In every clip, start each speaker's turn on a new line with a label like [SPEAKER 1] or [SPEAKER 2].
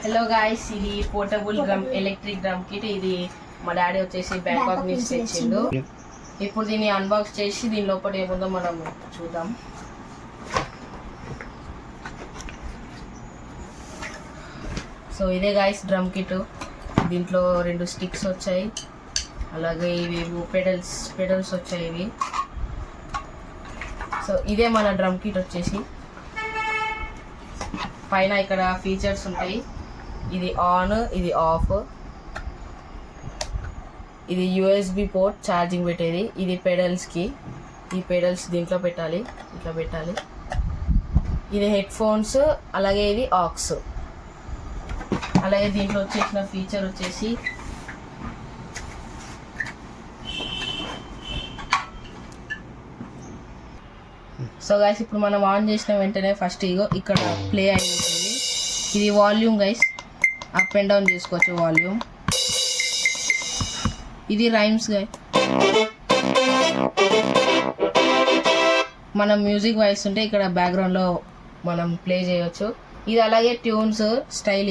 [SPEAKER 1] Hello guys, ఇది portable drum electric drum kit. ఇది మా డాడీ వచ్చేసి బ్యాంకాక్ నుంచి తెచ్చిండు. ఇప్పుడు దీన్ని అన్బాక్స్ చేసి దీని లోపల ఏముందో మనం చూద్దాం. సో ఇదే గాయ్స్ డ్రమ్ కిట్. దీంట్లో 2 స్టిక్స్ వచ్చాయి, అలాగే ఇవి పెడల్స్ వచ్చాయి ఇవి. సో ఇదే మన డ్రమ్ కిట్ వచ్చేసి. పైన ఇక్కడ ఫీచర్స్ ఉంటాయి. ఇది ఆన్, ఇది ఆఫ్, ఇది యూఎస్బి పోర్ట్ ఛార్జింగ్ పెట్టేది. ఇది పెడల్స్కి, ఈ పెడల్స్ దీంట్లో పెట్టాలి, ఇట్లా పెట్టాలి. ఇది హెడ్ ఫోన్స్, అలాగే ఇది ఆక్స్. అలాగే దీంట్లో వచ్చేసిన ఫీచర్ వచ్చేసి సో గైస్, ఇప్పుడు మనం ఆన్ చేసిన వెంటనే ఫస్ట్ ఇక్కడ ప్లే అయి ఉంటుంది. ఇది volume guys, up and down చేసుకోవచ్చు వాల్యూమ్. ఇది రైమ్స్ గైస్, మనం మ్యూజిక్ వాయిస్ ఉంటే ఇక్కడ బ్యాక్గ్రౌండ్లో మనం ప్లే చేయవచ్చు. ఇది అలాగే ట్యూన్స్ స్టైల్.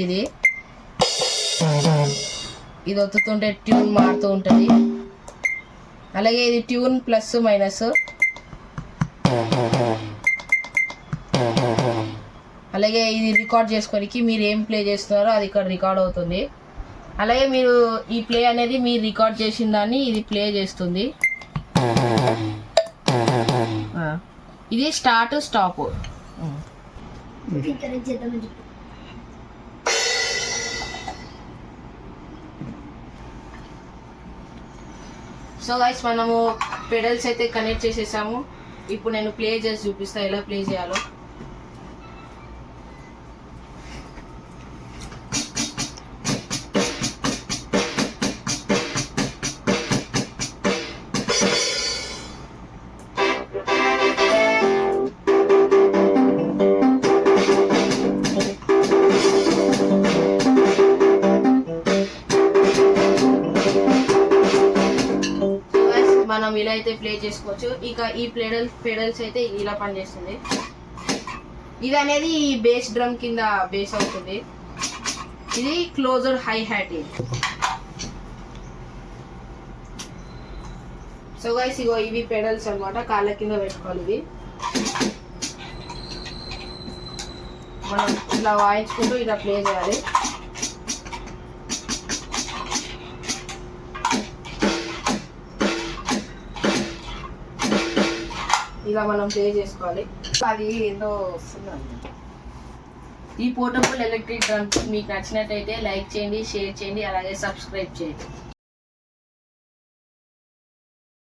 [SPEAKER 1] ఇది ఒత్తుతుంటే ట్యూన్ మారుతూ ఉంటుంది. అలాగే ఇది ట్యూన్ ప్లస్ మైనస్. అలాగే ఇది రికార్డ్ చేసుకోనికి మీరు ఏం ప్లే చేస్తున్నారో అది ఇక్కడ రికార్డ్ అవుతుంది. అలాగే మీరు ఈ ప్లే అనేది మీరు రికార్డ్ చేసిన దాన్ని ఇది ప్లే చేస్తుంది. ఇది స్టార్ట్ స్టాప్. సో గైస్, మనము పెడల్స్ అయితే కనెక్ట్ చేసేసాము. ఇప్పుడు నేను ప్లే చేసి చూపిస్తాను ఎలా ప్లే చేయాలో. మనం ఇలా అయితే ప్లే చేసుకోవచ్చు. ఇక ఈ పెడల్స్ అయితే ఇలా పనిచేస్తుంది. ఇది అనేది ఈ బేస్ డ్రమ్ కింద బేస్ అవుతుంది. ఇది closer hi hat. So guys, ఇవి పెడల్స్ అన్నమాట, కాళ్ళ కింద పెట్టుకోవాలి. ఇవి మనం ఇలా వాయించుకుంటూ ఇలా ప్లే చేయాలి. ఇలా మనం ప్లే చేసుకోవాలి. అది ఏందో వస్తుందండి. ఈ పోర్టబుల్ ఎలక్ట్రిక్ డ్రమ్ మీకు నచ్చినట్టయితే లైక్ చేయండి, షేర్ చేయండి, అలాగే సబ్స్క్రైబ్ చేయండి.